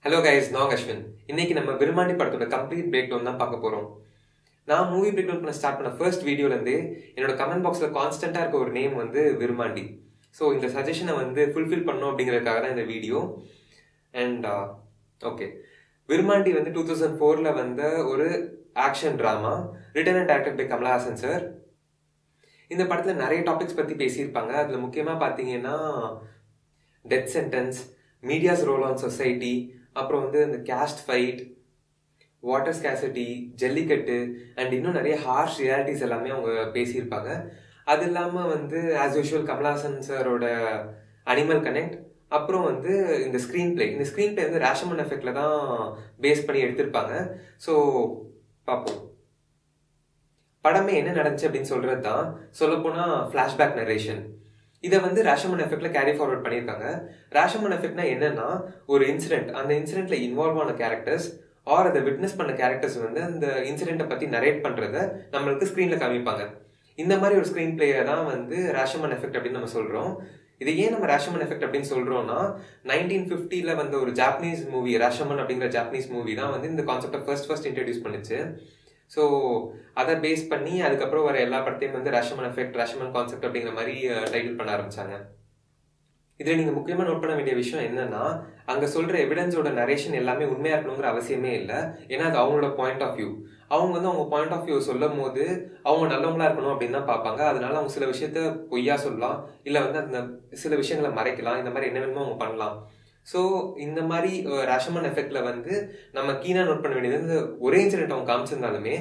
Hello guys, நான் அஸ்வின். இன்னைக்கு நம்ம விருமாண்டி படத்தோட கம்ப்ளீட் பிரேக் டவுன் தான் பார்க்க போறோம். நான் மூவி பிரேக் டவுன் பண்ண ஸ்டார்ட் பண்ண ஃபர்ஸ்ட் வீடியோலேருந்தே என்னோட கமெண்ட் பாக்ஸில் கான்ஸ்டன்ட்டாக இருக்க ஒரு நேம் வந்து விருமாண்டி. ஸோ இந்த சஜஷனை வந்து ஃபுல்ஃபில் பண்ணணும் அப்படிங்கிறதுக்காக தான் இந்த வீடியோ. அண்ட் ஓகே, விருமாண்டி வந்து 2004 வந்த ஒரு action drama written and directed by Kamal Haasan sir. இந்த படத்தில் நிறைய டாபிக்ஸ் பற்றி பேசியிருப்பாங்க. அதில் முக்கியமாக பார்த்தீங்கன்னா death sentence, medias role on society, அப்புறம் வந்து இந்த caste fight, water scarcity, jallikattu and இன்னும் நிறைய ஹார்ஷ் ரியாலிட்டிஸ் எல்லாமே அவங்க பேசியிருப்பாங்க. அது இல்லாமல் வந்து ஆஸ் யூஷுவல் கமலஹாசன் சாரோட அனிமல் கனெக்ட், அப்புறம் வந்து இந்த ஸ்க்ரீன் பிளே வந்து ரேஷமன் எஃபெக்ட்ல தான் பேஸ் பண்ணி எடுத்திருப்பாங்க. ஸோ பார்ப்போம் படமே என்ன நடந்துச்சு அப்படின்னு சொல்றது தான் சொல்லப்போனால் ஃப்ளாஷ்பேக் நரேஷன். இதை வந்து ரேஷமன் எஃபெக்ட்ல கேரி ஃபார்வர்ட் பண்ணியிருக்காங்க. ரேஷமன் எஃபெக்ட்னா என்னன்னா, ஒரு இன்சிடென்ட், அந்த இன்சிடென்ட்ல இன்வால்வ் ஆன கேரக்டர்ஸ் ஆர் அதை விட்னஸ் பண்ண கேரக்டர்ஸ் வந்து அந்த இன்சிடென்ட்டை பத்தி நரேட் பண்றத நம்மளுக்கு ஸ்கிரீன்ல காமிப்பாங்க. இந்த மாதிரி ஒரு ஸ்கிரீன் பிளேயை தான் வந்து ரேஷமன் எஃபெக்ட் அப்படின்னு நம்ம சொல்றோம். இது ஏன் நம்ம ரேஷமன் எஃபெக்ட் அப்படின்னு சொல்றோம்னா, 1950 வந்த ஒரு ஜாப்பனீஸ் மூவி, ரேஷமன் அப்படிங்கிற ஜாப்பனீஸ் மூவி தான் வந்து இந்த கான்செப்டை ஃபர்ஸ்ட் இன்ட்ரடியூஸ் பண்ணுச்சு. ஸோ அதை பேஸ் பண்ணி அதுக்கப்புறம் வர எல்லா படத்தையும் வந்து ரேஷமன் எஃபெக்ட், ரேஷமன் கான்செப்ட் அப்படிங்கிற மாதிரி டைட்டில் பண்ண ஆரம்பிச்சாங்க. இதில் நீங்கள் முக்கியமாக நோட் பண்ண வேண்டிய விஷயம் என்னன்னா, அங்கே சொல்கிற எவிடன்ஸோட நரேஷன் எல்லாமே உண்மையாக இருக்கணுங்கிற அவசியமே இல்லை. ஏன்னா அது அவங்களோட பாயிண்ட் ஆஃப் வியூ. அவங்க வந்து அவங்க பாயிண்ட் ஆஃப் வியூ சொல்லும் போது அவங்க நல்லவங்களா இருக்கணும் அப்படின்னு தான் பார்ப்பாங்க. அதனால அவங்க சில விஷயத்த பொய்யா சொல்லலாம், இல்லை வந்து அந்த சில விஷயங்களை மறைக்கலாம், இந்த மாதிரி என்ன வேணுமோ அவங்க பண்ணலாம். ஸோ இந்த மாதிரி ரேஷமன் எஃபெக்ட்ல வந்து நம்ம கீனா நோட் பண்ண வேண்டியது, இந்த ஒரே இன்சிடென்ட் அவங்க காமிச்சிருந்தாலுமே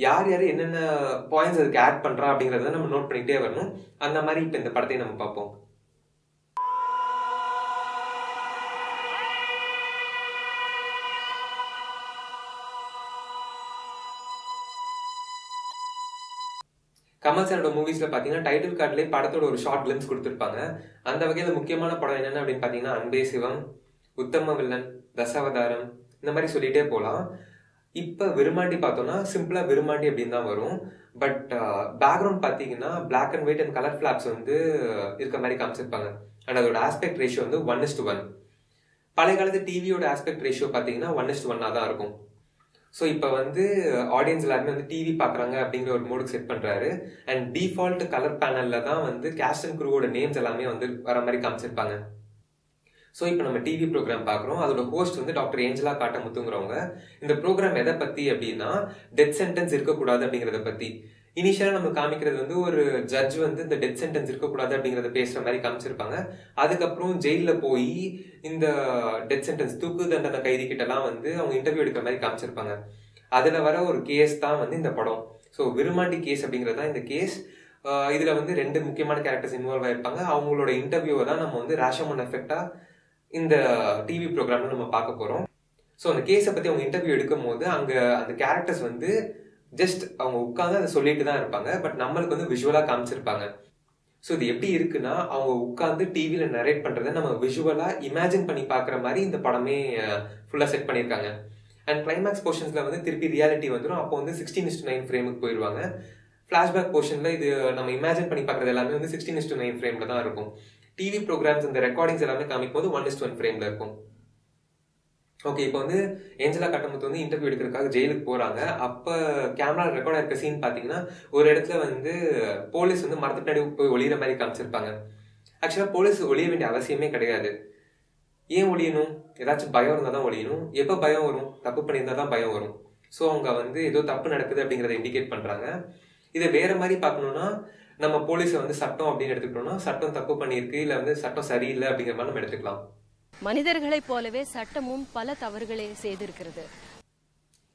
யார் என்னென்ன பாயிண்ட்ஸ் அதுக்கு ஆட் பண்றா அப்படிங்கறத நம்ம நோட் பண்ணிட்டே வரணும். அந்த மாதிரி இப்ப இந்த படத்தை நம்ம பார்ப்போம். கமல் சாரோட மூவிஸ்ல பாத்தீங்கன்னா டைட்டில் கார்ட்லயே படத்தோட ஒரு ஷார்ட் கிளிம்ஸ் கொடுத்திருப்பாங்க. அந்த வகையில முக்கியமான படம் என்னென்ன அப்படின்னு பாத்தீங்கன்னா அன்பே சிவம், உத்தம வில்லன், தசாவதாரம், இந்த மாதிரி சொல்லிட்டே போகலாம். இப்ப விருமாண்டி பார்த்தோம்னா சிம்பிளா விருமாண்டி அப்படின்னு தான் வரும். பட் பேக்ரவுண்ட் பாத்தீங்கன்னா black and white and colour flaps வந்து இருக்க மாதிரி காமிச்சிருப்பாங்க. அண்ட் அதோட ஆஸ்பெக்ட் ரேஷியோ வந்து 1:1. பழைய காலத்து டிவியோட ஆஸ்பெக்ட் ரேஷியோ பாத்தீங்கன்னா 1:1 தான் இருக்கும். ஸோ இப்போ வந்து ஆடியன்ஸ் எல்லாருமே வந்து டிவி பார்க்குறாங்க அப்படிங்கிற ஒரு மோடுக்கு செட் பண்ணுறாரு. அண்ட் டிஃபால்ட் கலர் பேனலில் தான் வந்து கேஸ்ட் அண்ட் க்ரூவோட நேம்ஸ் எல்லாமே வந்து வர மாதிரி காமிச்சிருப்பாங்க. ஸோ இப்போ நம்ம டிவி ப்ரோக்ராம் பார்க்குறோம். அதோட ஹோஸ்ட் வந்து டாக்டர் ஏஞ்சலா காட்டமுத்துங்கிறவங்க. இந்த ப்ரோக்ராம் எதை பற்றி அப்படின்னா, டெத் சென்டென்ஸ் இருக்கக்கூடாது அப்படிங்கிறத பற்றி. இனிஷியலாக நம்ம காமிக்கிறது வந்து ஒரு ஜட்ஜ் வந்து இந்த டெத் சென்டென்ஸ் இருக்கக்கூடாது அப்படிங்கிறத பேசுகிற மாதிரி காமிச்சிருப்பாங்க. அதுக்கப்புறம் ஜெயிலில் போய் இந்த டெத் சென்டென்ஸ், தூக்கு தண்டனை கைதி கிட்டலாம் வந்து அவங்க இன்டர்வியூ எடுக்கிற மாதிரி காமிச்சிருப்பாங்க. அதில் வர ஒரு கேஸ் தான் வந்து இந்த படம். ஸோ விருமாண்டி கேஸ் அப்படிங்கிறது தான் இந்த கேஸ். இதில் வந்து 2 முக்கியமான கேரக்டர்ஸ் இன்வால்வ் ஆயிருப்பாங்க. அவங்களோட இன்டர்வியூவை தான் நம்ம வந்து ரேஷமன் எஃபெக்டா இந்த டிவி ப்ரோக்ராம்ல நம்ம பார்க்க போறோம். ஸோ அந்த கேஸை பத்தி அவங்க இன்டர்வியூ எடுக்கும் போது அங்க அந்த கேரக்டர்ஸ் வந்து ஜஸ்ட் அவங்க உட்காந்து அதை சொல்லிட்டு தான் இருப்பாங்க. பட் நம்மளுக்கு வந்து விஷுவலா காமிச்சிருப்பாங்க. ஸோ இது எப்படி இருக்குன்னா, அவங்க உட்காந்து டிவியில நரேட் பண்றதை நம்ம விஷுவலா இமேஜின் பண்ணி பாக்குற மாதிரி இந்த படமே ஃபுல்லா செட் பண்ணியிருக்காங்க. அண்ட் கிளைமேக்ஸ் போர்ஷன்ஸ்ல வந்து திருப்பி ரியாலிட்டி வந்துடும். அப்போ வந்து 16:9 ஃப்ரேமுக்கு போயிடுவாங்க. ஃபிளாஷ்பேக் போர்ஷன்ல இது நம்ம இமேஜின் பண்ணி பாக்குறது எல்லாமே வந்து 16:9 ஃப்ரேம்ல தான் இருக்கும். டிவி ப்ரோக்ராம்ஸ் இந்த ரெக்கார்டிங்ஸ் எல்லாமே காமிக்கும் போது 1:1 ஃப்ரேம்ல இருக்கும். ஓகே, இப்போ வந்து ஏஞ்சலா காட்டமுத்து வந்து இன்டர்வியூ எடுக்கிறதுக்காக ஜெயிலுக்கு போறாங்க. அப்ப கேமரா ரெக்கார்ட் ஆயிருக்க சீன் பாத்தீங்கன்னா, ஒரு இடத்துல வந்து போலீஸ் வந்து மரத்து பின்னாடி போய் ஒளியிற மாதிரி காமிச்சிருப்பாங்க. ஆக்சுவலா போலீஸ் ஒளிய வேண்டிய அவசியமே கிடையாது. ஏன் ஒளியணும்? ஏதாச்சும் பயம் இருந்தா தான் ஒளியணும். எப்ப பயம் வரும்? தப்பு பண்ணியிருந்தா தான் பயம் வரும். ஸோ அவங்க வந்து ஏதோ தப்பு நடக்குது அப்படிங்கறத இண்டிகேட் பண்றாங்க. இதை வேற மாதிரி பார்க்கணும்னா, நம்ம போலீஸை வந்து சட்டம் அப்படின்னு எடுத்துக்கிட்டோம்னா, சட்டம் தப்பு பண்ணியிருக்கு, இல்ல வந்து சட்டம் சரியில்லை அப்படிங்கிற மாதிரி நம்ம எடுத்துக்கலாம். மனிதர்களைப் போலவே சட்டமும் பல தவறுகளை செய்திருக்கிறது.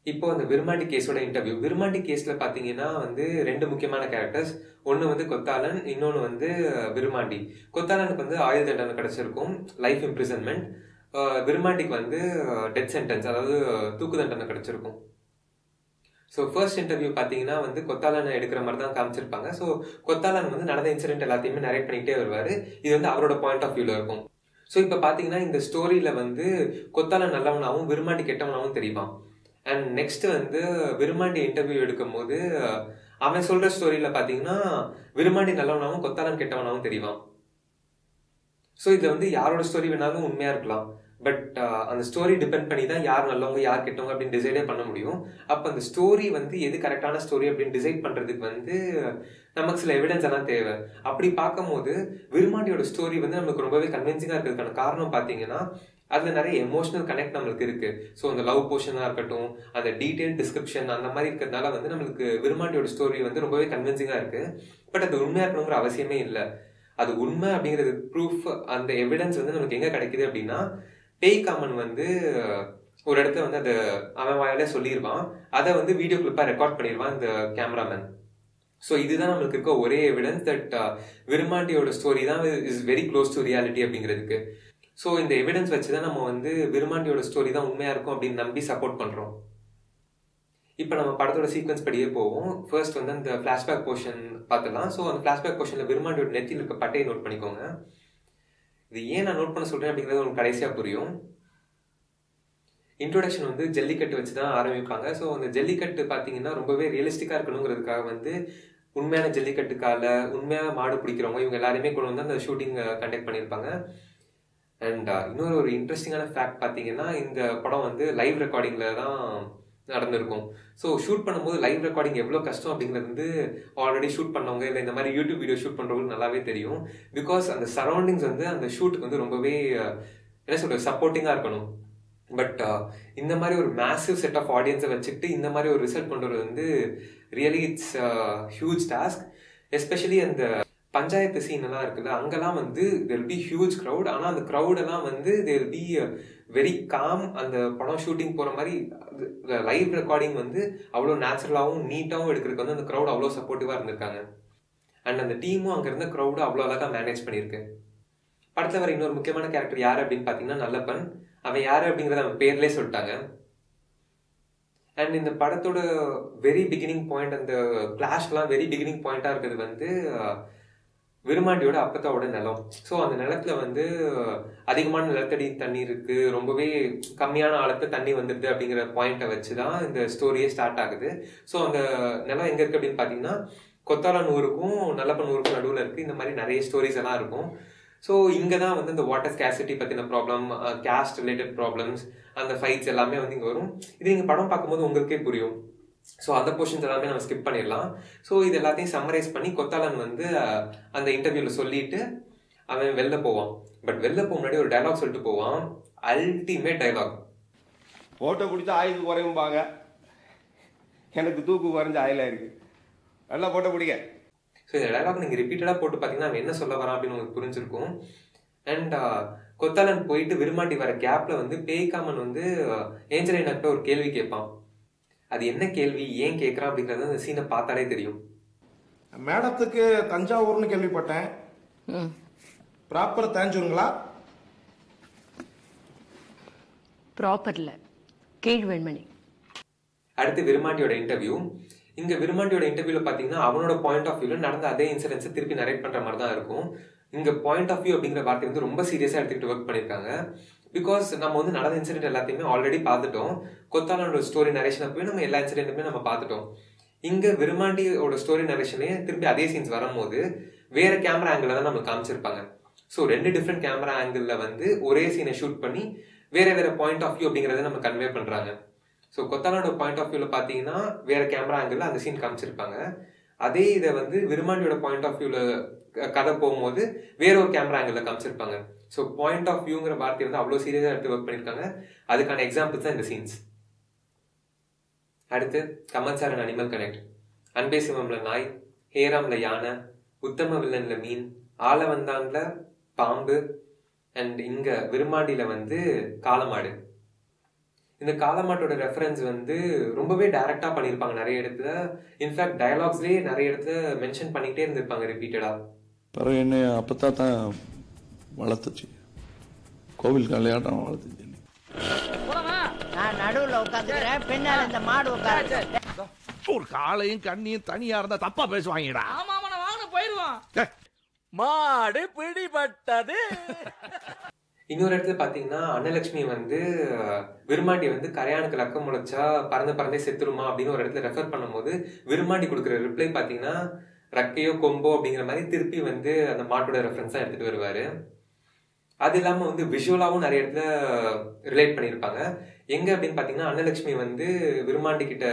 இப்போ அந்த விருமாண்டி கேஸோட இன்டர்வியூ. விருமாண்டி கேஸ்ல பாத்தீங்கன்னா வந்து 2 முக்கியமான கேரக்டர்ஸ். ஒன்னு வந்து கொத்தாளன், இன்னொன்னு வந்து விருமாண்டி. கொத்தாளனுக்கு வந்து ஆயுள் தண்டனை கிடைச்சிருக்கும், லைஃப் இம்ப்ரிசன்மெண்ட். விருமாண்டிக்கு வந்து டெத் சென்டென்ஸ், அதாவது தூக்கு தண்டனை கிடைச்சிருக்கும். ஸோ ஃபர்ஸ்ட் இன்டர்வியூ பார்த்தீங்கன்னா வந்து கொத்தாளனை எடுக்கிற மாதிரி தான் காமிச்சிருப்பாங்க. ஸோ கொத்தாளன் வந்து நடந்த இன்சிடென்ட் எல்லாத்தையுமே நரேட் பண்ணிக்கிட்டே வருவார். இது வந்து அவரோட பாயிண்ட் ஆஃப் வியூவில் இருக்கும். ஸோ இப்போ பார்த்தீங்கன்னா இந்த ஸ்டோரியில் வந்து கொத்தாளன் நல்லவனாகவும் விருமாண்டி கெட்டவனாகவும் தெரியுமா. அண்ட் நெக்ஸ்ட் வந்து விருமாண்டி இன்டர்வியூ எடுக்கும் போது அவன் சொல்கிற ஸ்டோரியில் பார்த்தீங்கன்னா விருமாண்டி நல்லவனாகவும் கொத்தாளன் கெட்டவனாகவும் தெரியுமா. ஸோ இதில் வந்து யாரோட ஸ்டோரி வேணாலும் உண்மையாக இருக்கலாம். பட் அந்த ஸ்டோரி டிபெண்ட் பண்ணி தான் யார் நல்லவங்க யார் கெட்டவங்க அப்படின்னு டிசைடே பண்ண முடியும். அப்போ அந்த ஸ்டோரி வந்து எது கரெக்டான ஸ்டோரி அப்படின்னு டிசைட் பண்றதுக்கு வந்து நமக்கு சில எவிடன்ஸ் எல்லாம் தேவை. அப்படி பார்க்கும்போது விருமாண்டியோட ஸ்டோரி வந்து நமக்கு ரொம்பவே கன்வின்சிங்கா இருக்கிறதுக்கான காரணம் பார்த்தீங்கன்னா அதுல நிறைய எமோஷனல் கனெக்ட் நம்மளுக்கு இருக்கு. ஸோ அந்த லவ் போர்ஷனா இருக்கட்டும், அந்த டீடைல் டிஸ்கிரிப்ஷன் அந்த மாதிரி இருக்கிறதுனால வந்து நம்மளுக்கு விருமாண்டியோட ஸ்டோரி வந்து ரொம்பவே கன்வின்சிங்கா இருக்கு. பட் அது உண்மையா இருக்கணுங்கிற அவசியமே இல்லை. அது உண்மை அப்படிங்கிறது ப்ரூஃப், அந்த எவிடன்ஸ் வந்து நமக்கு எங்க கிடைக்குது அப்படின்னா, பேய்காமன் வந்து ஒரு இடத்துல வந்து அதை அவன் வாயாலே சொல்லிடுவான். அதை வந்து வீடியோ கிளிப்பா ரெக்கார்ட் பண்ணிடுவான் இந்த கேமராமேன். ஸோ இதுதான் நம்மளுக்கு இருக்க ஒரே எவிடன்ஸ் தட் விருமாண்டியோட ஸ்டோரி தான் is very close to reality அப்படிங்கிறதுக்கு. ஸோ இந்த எவிடன்ஸ் வச்சுதான் நம்ம வந்து விருமாண்டியோட ஸ்டோரி தான் உண்மையா இருக்கும் அப்படின்னு நம்பி சப்போர்ட் பண்றோம். இப்போ நம்ம படத்தோட சீக்வன்ஸ் படியே போவோம். ஃபர்ஸ்ட் வந்து அந்த ஃபிளாஷ்பேக் போர்ஷன் பார்த்துலாம். ஸோ அந்த ஃபிளாஷ்பேக் போர்ஷன்ல விருமாண்டியோட நெத்தியில் இருக்க பட்டையை நோட் பண்ணிக்கோங்க. இது ஏன் நான் நோட் பண்ண சொல்றேன் அப்படிங்கிறது உங்களுக்கு கடைசியா புரியும். இன்ட்ரோடக்ஷன் வந்து ஜல்லிக்கட்டு வச்சு தான் ஆரம்பிப்பாங்க. ஸோ அந்த ஜல்லிக்கட்டு பார்த்தீங்கன்னா ரொம்பவே ரியலிஸ்டிக்கா இருக்கணுங்கிறதுக்காக வந்து உண்மையான ஜல்லிக்கட்டுக்கால உண்மையான மாடு பிடிக்கிறவங்க இவங்க எல்லாருமே கொண்டு வந்து அந்த ஷூட்டிங் கண்டக்ட் பண்ணியிருப்பாங்க. அண்ட் இன்னொரு ஒரு இன்ட்ரெஸ்டிங்கான ஃபேக்ட் பார்த்தீங்கன்னா, இந்த படம் வந்து லைவ் ரெக்கார்டிங்ல தான் நடந்திருக்கும். ஸோ ஷூட் பண்ணும்போது லைவ் ரெக்கார்டிங் எவ்வளோ கஷ்டம் அப்படிங்கிறது வந்து ஆல்ரெடி ஷூட் பண்ணவங்க இல்லை இந்த மாதிரி யூடியூப் வீடியோ ஷூட் பண்ணுறவங்களுக்கு நல்லாவே தெரியும். பிகாஸ் அந்த சரௌண்டிங்ஸ் வந்து அந்த ஷூட்டுக்கு வந்து ரொம்பவே என்ன சொல்றது சப்போர்ட்டிங்காக இருக்கணும். பட் இந்த மாதிரி ஒரு மேசிவ் செட் ஆஃப் ஆடியன்ஸை வச்சுட்டு இந்த மாதிரி ஒரு ரிசல்ட் பண்ணுறது வந்து really it's huge task. Especially அந்த பஞ்சாயத்து சீன் எல்லாம் இருக்குல்ல, அங்கெல்லாம் வந்து there will be huge crowd. ஆனால் அந்த க்ரௌட் எல்லாம் வந்து there will be very calm. அந்த படம் ஷூட்டிங் போற மாதிரி லைவ் ரெக்கார்டிங் வந்து அவ்வளோ நேச்சுரலாகவும் நீட்டாகவும் எடுக்கிறதுக்கு வந்து அந்த க்ரௌட் அவ்வளோ சப்போர்ட்டிவா இருந்திருக்காங்க. அண்ட் அந்த டீமும் அங்க இருந்த க்ரௌடு அவ்வளோ அழகா மேனேஜ் பண்ணியிருக்கு. படத்துல வர இன்னொரு முக்கியமான கேரக்டர் யாரு அப்படின்னு பாத்தீங்கன்னா நல்லப்பன். அவன் யாரு அப்படிங்கறத அவன் பேர்லயே சொல்லிட்டாங்க. அண்ட் இந்த படத்தோட வெரி பிகினிங் பாயிண்ட், அந்த கிளாஷ்லாம் வெரி பிகினிங் பாயிண்டா இருக்கிறது வந்து விருமாண்டியோட அப்பத்தாவோட நிலம். ஸோ அந்த நிலத்துல வந்து அதிகமான நிலத்தடி தண்ணி இருக்கு, ரொம்பவே கம்மியான ஆழத்துல தண்ணி வந்துடுது அப்படிங்கிற பாயிண்ட்டை வச்சுதான் இந்த ஸ்டோரியே ஸ்டார்ட் ஆகுது. ஸோ அந்த நிலம் எங்க இருக்கு அப்படின்னு பாத்தீங்கன்னா கொத்தாலன் ஊருக்கும் நல்லப்பன் ஊருக்கும் நடுவில் இருக்கு. இந்த மாதிரி நிறைய ஸ்டோரிஸ் எல்லாம் இருக்கும். ஸோ இங்கே தான் வந்து இந்த வாட்டர் ஸ்கேசிட்டி பற்றின ப்ராப்ளம், கேஸ்ட் ரிலேட்டட் ப்ராப்ளம்ஸ், அந்த ஃபைட்ஸ் எல்லாமே வந்து இங்கே வரும். இது நீங்கள் படம் பார்க்கும்போது உங்களுக்கே புரியும். ஸோ அந்த போர்ஷன்ஸ் எல்லாமே நம்ம ஸ்கிப் பண்ணிடலாம். ஸோ இது எல்லாத்தையும் சம்மரைஸ் பண்ணி கொத்தாலன் வந்து அந்த இன்டர்வியூவில் சொல்லிட்டு அவன் வெளில போவான். பட் வெளில போக முன்னாடி ஒரு டைலாக் சொல்லிட்டு போவான், அல்டிமேட் டைலாக். ஃபோட்டோ பிடிச்சா ஆயுது குறையும்பாங்க, எனக்கு தூக்கு குறைஞ்ச ஆயில இருக்கு, நல்லா ஃபோட்டோ பிடிக்க. ஸோ இந்த டைலாக் நீங்கள் ரிப்பீட்டடாக போட்டு பார்த்தீங்கன்னா அவன் என்ன சொல்ல வரான் அப்படின்னு உங்களுக்கு புரிஞ்சிருக்கும். அண்ட் கொத்தாலன் போயிட்டு விருமாண்டி வர கேப்ல வந்து பேய்காமன் வந்து ஏஞ்சலினாக்கிட்ட ஒரு கேள்வி கேட்பான். அது என்ன கேள்வி, ஏன் கேட்கறான் அப்படிங்கறது அந்த சீனை பார்த்தாலே தெரியும். மேடத்துக்கு தஞ்சாவூர்னு கேள்விப்பட்டேன், ப்ராப்பர் தேஞ்சூருங்களா? ப்ராப்பர்ல கீழ்வெண்மணி. அடுத்து விருமாண்டியோட இன்டர்வியூ. இங்க விருமாண்டியோட இன்டர்வியூல பாத்தீங்கன்னா அவனோட பாயிண்ட் ஆஃப் வியூல நடந்த அதே இன்சிடென்ட்ஸை திருப்பி நரேட் பண்ற மாதிரி தான் இருக்கும். இங்க பாயிண்ட் ஆஃப் வியூ அப்படிங்கிற வார்த்தை வந்து ரொம்ப சீரியஸா எடுத்துக்கிட்டு ஒர்க் பண்ணிருக்காங்க. பிகாஸ் நம்ம வந்து நடந்த இன்சிடென்ட் எல்லாத்தையுமே ஆல்ரெடி பார்த்துட்டோம். கொத்தாலனோட ஸ்டோரி நரேஷன் அப்பவே நம்ம எல்லா இன்சிடென்ட்டுமே நம்ம பார்த்துட்டோம். இங்க விருமாண்டியோட ஸ்டோரி நரேஷனே திருப்பி அதே சீன்ஸ் வரும்போது வேற கேமரா ஆங்கிள் தான் நம்ம காமிச்சிருப்பாங்க. ஸோ 2 டிஃப்ரெண்ட் கேமரா ஆங்கிள் வந்து ஒரே சீனை ஷூட் பண்ணி வேற வேற பாயிண்ட் ஆஃப் வியூ அப்படிங்கறத நம்ம கன்வே பண்றாங்க. ஸோ கொத்தாலனோட பாயிண்ட் ஆஃப் வியூல பாத்தீங்கன்னா வேற கேமரா ஆங்கிள் அந்த சீன் காமிச்சிருப்பாங்க. அதே இதை வந்து விருமாண்டியோட பாயிண்ட் ஆஃப் வியூல கதை போகும்போது வேற ஒரு கேமரா ஆங்கிள் காமிச்சிருப்பாங்க. ஸோ பாயிண்ட் ஆஃப் வியூங்கிற வார்த்தை வந்து அவ்வளோ சீரியஸா எடுத்து ஒர்க் பண்ணிருக்காங்க. அதுக்கான எக்ஸாம்பிள்ஸ் தான் இந்த சீன்ஸ். அடுத்து Kamal sir and animal connect. அன்பே சிவம்ல நாய், ஹேராம்ல யானை, உத்தம வில்லன்ல மீன், ஆலவந்தான்ல பாம்பு, அண்ட் இங்க விருமாண்டியில வந்து காளமாடு. இந்த காளமாட்டோட ரெஃபரன்ஸ் வந்து ரொம்பவே டைரக்டா பண்ணிருப்பாங்க நிறைய இடத்துல. இன்ஃபேக்ட் டயலாக்ஸ்லயே நிறைய இடத்துல மென்ஷன் பண்ணிட்டே இருந்திருப்பாங்க ரிப்பீட்டடா. பிறகு என்ன அப்பத்தான் தான் வளர்த்துச்சு, கோவில் கல்யாணம் வளர்த்துச்சு. நான் நடுவுல உட்காந்துக்கிறேன், பின்னால இந்த மாடு உட்காரு. ஒரு காலையும் கண்ணியும் தனியா இருந்தா தப்பா பேசுவாங்கடா. ஆமா ஆமா வாங்க போயிருவான். மாடு பிடிபட்டது. இன்னொரு இடத்துல பாத்தீங்கன்னா அன்னலட்சுமி வந்து விருமாண்டி வந்து கரையானுக்கு லக்கம் முளைச்சா பறந்தே செத்துருமா அப்படின்னு ஒரு இடத்துல ரெஃபர் பண்ணும்போது விருமாண்டி கொடுக்குற ரிப்ளை பாத்தீங்கன்னா ரக்கையோ கொம்போ அப்படிங்கிற மாதிரி திருப்பி வந்து அந்த மாட்டோட ரெஃபரன்ஸா எடுத்துட்டு வருவாரு. அது இல்லாம வந்து விஷுவலாவும் நிறைய இடத்துல ரிலேட் பண்ணியிருப்பாங்க. எங்க அப்படின்னு பாத்தீங்கன்னா அன்னலட்சுமி வந்து விருமாண்டி கிட்ட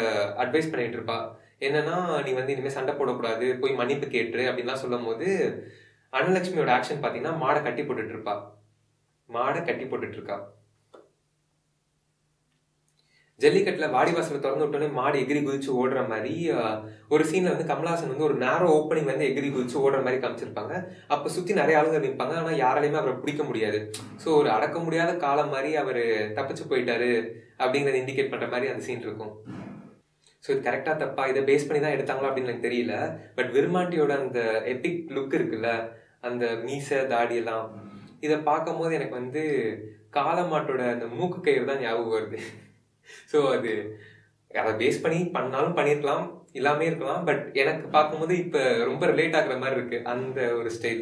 அட்வைஸ் பண்ணிட்டு இருப்பா. என்னன்னா, நீ வந்து இனிமே சண்டை போடக்கூடாது, போய் மன்னிப்பு கேட்டுரு அப்படின்லாம் சொல்லும் போது அன்னலட்சுமியோட ஆக்ஷன் பாத்தீங்கன்னா மாடை கட்டி போட்டுட்டு இருக்கா. ஜல்லிக்கட்டுல வாடிவாசல திறந்து விட்டோன்னே மாடு எகிரி குதிச்சு ஓடுற மாதிரி ஒரு சீன்ல வந்து கமலஹாசன் வந்து ஒரு நேரோ ஓப்பனிங் வந்து எகிரி குதிச்சு ஓடுற மாதிரி காமிச்சிருப்பாங்க. அப்ப சுத்தி நிறைய ஆளுங்க நிற்பாங்க, ஆனா யாராலையுமே அவரை பிடிக்க முடியாது. ஸோ ஒரு அடக்க முடியாத காலம் மாதிரி அவரு தப்பிச்சு போயிட்டாரு அப்படிங்கறத இண்டிகேட் பண்ற மாதிரி அந்த சீன் இருக்கும். ஸோ இது கரெக்டா தப்பா, இதை பேஸ் பண்ணி தான் எடுத்தாங்களா அப்படின்னு எனக்கு தெரியல. பட் விருமாண்டியோட அந்த எபிக் லுக் இருக்குல்ல, அந்த மீசை தாடி எல்லாம், இதை பார்க்கும் போது எனக்கு வந்து காலமாட்டோட அந்த மூக்கு கயிறு தான் ஞாபகம் வருது. ஸோ அது அதை பேஸ் பண்ணி பண்ணாலும் பண்ணிருக்கலாம், இல்லாமே இருக்கலாம். பட் எனக்கு பார்க்கும்போது இப்ப ரொம்ப ரிலேட் ஆகுற மாதிரி இருக்கு அந்த ஒரு ஸ்டைல்.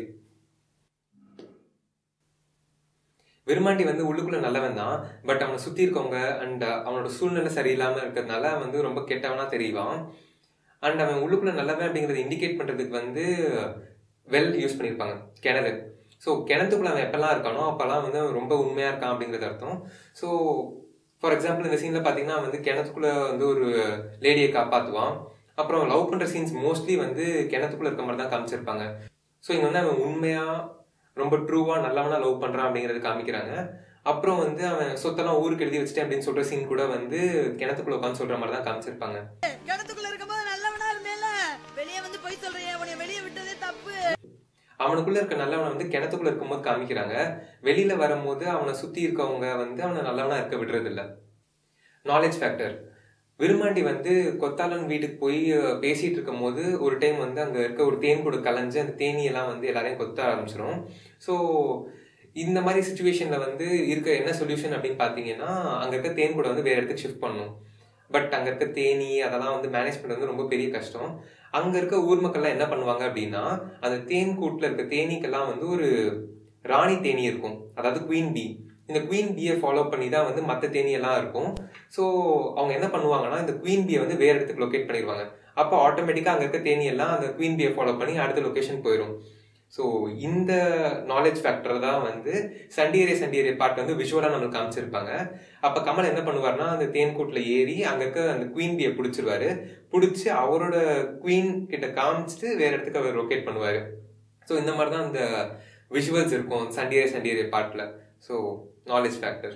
விருமாண்டி வந்து உள்ளுக்குள்ள நல்லவன் தான், பட் அவனை சுத்தி இருக்கவங்க அண்ட் அவனோட சூழ்நிலை சரியில்லாம இருக்கிறதுனால அவன் வந்து ரொம்ப கெட்டவனா தெரியவான். அண்ட் அவன் உள்ளுக்குள்ள நல்லவன் அப்படிங்கறத இண்டிகேட் பண்றதுக்கு வந்து வெல் யூஸ் பண்ணியிருப்பாங்க, கிணறு. ஸோ கிணத்துக்குள்ள அவன் எப்பெல்லாம் இருக்கானோ அப்பெல்லாம் வந்து அவன் ரொம்ப உண்மையா இருக்கான் அப்படிங்கிறது அர்த்தம். ஸோ ஃபார் எக்ஸாம்பிள் இந்த சீன்ல பாத்தீங்கன்னா வந்து கிணத்துக்குள்ள வந்து ஒரு லேடியை காப்பாத்துவான். அப்புறம் லவ் பண்ற சீன்ஸ் மோஸ்ட்லி வந்து கிணத்துக்குள்ள இருக்க மாதிரி தான் காமிச்சிருப்பாங்க. ஸோ இங்க வந்து அவன் உண்மையா ரொம்ப ட்ரூவா நல்லவனா லவ் பண்றான் அப்படிங்கறது காமிக்கிறாங்க. அப்புறம் வந்து அவன் சொத்தெல்லாம் ஊருக்கு எழுதி வச்சுட்டேன் அப்படின்னு சொல்ற சீன் கூட வந்து கிணத்துக்குள்ள உட்காந்து சொல்ற மாதிரி தான் காமிச்சிருப்பாங்க. கிணத்துக்குள்ள இருக்கும்போது நல்லவனா இருந்தேல, வெளியே வந்து போய் சொல்றேன், உன்னை வெளியே விட்டதே தப்பு. அவனுக்குள்ள இருக்க நல்லவனை வந்து கிணத்துக்குள்ள இருக்கும்போது காமிக்கிறாங்க. வெளியில வரும்போது அவனை சுத்தி இருக்கவங்க வந்து அவனை நல்லவனா இருக்க விடுறது இல்ல. Knowledge factor. விருமாண்டி வந்து கொத்தாளன் வீட்டுக்கு போய் பேசிட்டு இருக்கும் போது ஒரு டைம் வந்து அங்க இருக்க ஒரு தேன் கூட கலைஞ்சு அந்த தேனியெல்லாம் வந்து எல்லாரையும் கொத்த ஆரம்பிச்சிடும். ஸோ இந்த மாதிரி சுச்சுவேஷன்ல வந்து இருக்க என்ன சொல்யூஷன் அப்படின்னு பாத்தீங்கன்னா, அங்க இருக்க தேன் கூட வந்து வேற இடத்துக்கு ஷிஃப்ட் பண்ணணும். பட் அங்க இருக்க தேனி அதெல்லாம் வந்து மேனேஜ் பண்றது வந்து ரொம்ப பெரிய கஷ்டம். அங்க இருக்க ஊர் மக்கள்லாம் என்ன பண்ணுவாங்க அப்படின்னா, அந்த தேன் கூட்டுல இருக்க தேனீக்கெல்லாம் வந்து ஒரு ராணி தேனி இருக்கும், அதாவது குவீன் பீ. இந்த குவீன் பீயை ஃபாலோ பண்ணி தான் வந்து மற்ற தேனி எல்லாம் இருக்கும். ஸோ அவங்க என்ன பண்ணுவாங்கன்னா, இந்த குவீன் பீயை வந்து வேற இடத்துக்கு லொக்கேட் பண்ணிடுவாங்க. அப்போ ஆட்டோமேட்டிக்கா அங்க இருக்க தேனி எல்லாம் அந்த குவீன் பீயை ஃபாலோ பண்ணி அடுத்த லொகேஷன் போயிடும். ஸோ இந்த நாலேஜ் ஃபேக்டர் தான் வந்து சண்டியரே பார்ட் வந்து விஷுவலா நம்மளுக்கு காமிச்சிருப்பாங்க. அப்ப கமல் என்ன பண்ணுவார்னா, அந்த தேன் கூட்டுல ஏறி அங்க இருக்க அந்த குவீன் பீயை பிடிச்சிருவாரு. பிடிச்சி அவரோட குவீன் கிட்ட காமிச்சிட்டு வேற இடத்துக்கு அவர் லொகேட் பண்ணுவாரு. ஸோ இந்த மாதிரி தான் அந்த விஷுவல்ஸ் இருக்கும் சண்டியரே பார்ட்ல. So knowledge factor.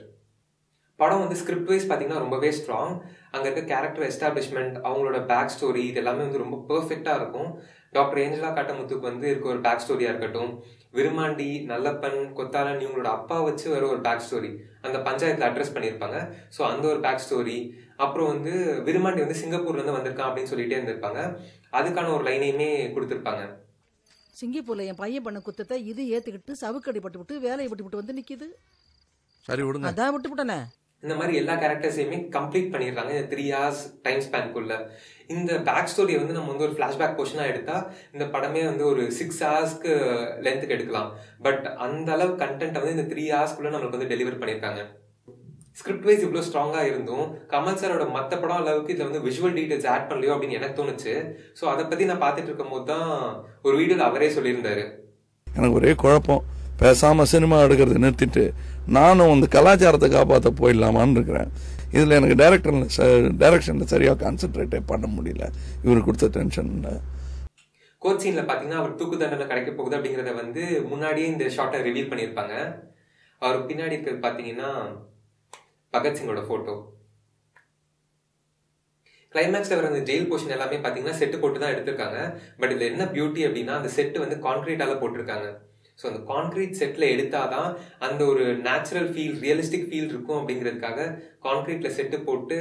படம் வந்து ஸ்கிரிப்ட் வைஸ் பார்த்தீங்கன்னா ரொம்பவே ஸ்ட்ராங். அங்கே இருக்க கேரக்டர் எஸ்டாப்ளிஷ்மெண்ட், அவங்களோட பேக் ஸ்டோரி, இது எல்லாமே வந்து ரொம்ப பெர்ஃபெக்டாக இருக்கும். டாக்டர் ஏஞ்சலா காட்டமுத்துக்கு வந்து இருக்க ஒரு பேக் ஸ்டோரியா இருக்கட்டும், விருமாண்டி, நல்லப்பன், கொத்தாளன் இவங்களோட அப்பா வச்சு வர ஒரு பேக் ஸ்டோரி அந்த பஞ்சாயத்துல அட்ரஸ் பண்ணியிருப்பாங்க. ஸோ அந்த ஒரு பேக் ஸ்டோரி. அப்புறம் வந்து விருமாண்டி வந்து சிங்கப்பூர்ல இருந்து வந்திருக்கான் அப்படின்னு சொல்லிட்டே இருந்திருப்பாங்க. அதுக்கான ஒரு லைனையுமே கொடுத்துருப்பாங்க. சிங்கப்பூர்ல என் பையன் பண்ண குத்தத்தை இது ஏத்துக்கிட்டு சவுக்கடி பட்டு வேலையை விட்டு வந்து நிக்குது. சரி விடுங்க, அதான் விட்டுவிட்டனே. இந்த மாதிரி எல்லா கேரக்டர்ஸையுமே கம்ப்ளீட் பண்ணிடுறாங்க இந்த 3 hours டைம் ஸ்பேன்குள்ள. இந்த பேக் ஸ்டோரியை வந்து நம்ம வந்து ஒரு ஃபிளாஷ்பேக் போர்ஷனா எடுத்தா இந்த படமே வந்து ஒரு 6 hours லென்த்துக்கு எடுக்கலாம். பட் அந்த அளவு கண்டென்ட் வந்து இந்த 3 hours நம்மளுக்கு வந்து டெலிவர் பண்ணியிருக்காங்க. ஸ்கிரிப்ட் வைஸ் இவ்வளவு ஸ்ட்ராங்கா இருந்தும் கமல் சாரோட மற்ற படம் அளவுக்கு இதுல வந்து விஷுவல் டீடைல்ஸ் ஆட் பண்ணலையோ அப்படின்னு எனக்கு தோணுச்சு. ஸோ அதை பத்தி நான் பார்த்துட்டு இருக்கும் போது தான் ஒரு வீடியோல அவரே சொல்லியிருந்தாரு, எனக்கு ஒரே குழப்பம், பேசாம சினிமா எடுக்கிறது நிறுத்திட்டு நானும் இந்த கலாச்சாரத்தை காப்பாற்ற போயிடலாமான்னு இருக்கிறேன். இதுல எனக்கு டைரக்ஷன்ல சரியா கான்சென்ட்ரேட்டே பண்ண முடியல, இவரு கொடுத்த டென்ஷன்ல. கோட் சீன்ல பாத்தீங்கன்னா அவர் தூக்கு தண்டனை கிடைக்க போகுது அப்படிங்கறத வந்து முன்னாடியே இந்த ஷார்ட்டை ரிவீல் பண்ணியிருப்பாங்க. அவர் பின்னாடி இருக்கிறது பாத்தீங்கன்னா பகத்சிங்கோட போட்டோ. கிளைமேக்ஸ்ல வர அந்த ஜெயில் போர்ஷன் எல்லாமே பாத்தீங்கன்னா செட்டு போட்டு தான் எடுத்திருக்காங்க. பட் இதுல என்ன பியூட்டி அப்படின்னா, அந்த செட்டு வந்து கான்கிரீட்டால போட்டிருக்காங்க. ஸோ அந்த கான்கிரீட் செட்ல எடுத்தாதான் அந்த ஒரு நேச்சுரல் ஃபீல், ரியலிஸ்டிக் ஃபீல் இருக்கும் அப்படிங்கிறதுக்காக கான்கிரீட்ல செட்டு போட்டு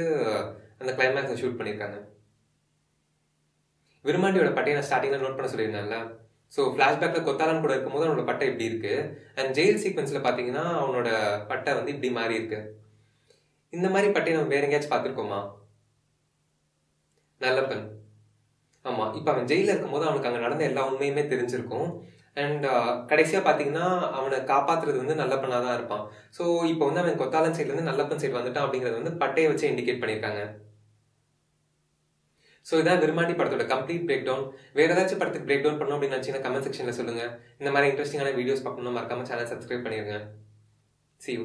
அந்த கிளைமேக்ஸை ஷூட் பண்ணியிருக்காங்க. விருமாண்டியோட பட்டையை நான் ஸ்டார்டிங்ல நோட் பண்ண சொல்லியிருந்தேன்ல. ஸோ ஃபிளாஷ்பேக்ல கொத்தாளன் கூட இருக்கும்போது அவனோட பட்டை இப்படி இருக்கு. அண்ட் ஜெயில் சீக்வன்ஸ்ல பாத்தீங்கன்னா அவனோட பட்டை வந்து இப்படி மாறி இருக்கு. இந்த மாதிரி பட்டையை நம்ம வேற எங்கேயாச்சும் பார்த்துருக்கோமா? நல்லப்பன். ஆமா, இப்ப அவன் ஜெயில இருக்கும்போது அவனுக்கு அங்க நடந்த எல்லா உண்மையுமே தெரிஞ்சிருக்கும். அண்ட் கடைசியா பாத்தீங்கன்னா அவனை காப்பாத்துறது வந்து நல்லப்பனா தான் இருப்பான். ஸோ இப்போ வந்து அவன் கொத்தாளன் சைட்ல இருந்து நல்லப்பன் சைடு வந்துட்டான் அப்படிங்கறது வந்து பட்டையை வச்சு இண்டிகேட் பண்ணிருக்காங்க. ஸோ இதான் விரும்மாண்டி படத்தோட கம்ப்ளீட் பிரேக் டவுன். வேற ஏதாச்சும் படத்துக்கு பிரேக் டவுன் பண்ணணும் அப்படின்னு நினைச்சீங்கன்னா கமெண்ட் செக்ஷன்ல சொல்லுங்க. இந்த மாதிரி இன்ட்ரெஸ்டிங்கான வீடியோஸ் பார்க்கணும்னா மறக்காம சேனல் சப்ஸ்கிரைப் பண்ணிருங்க. See you.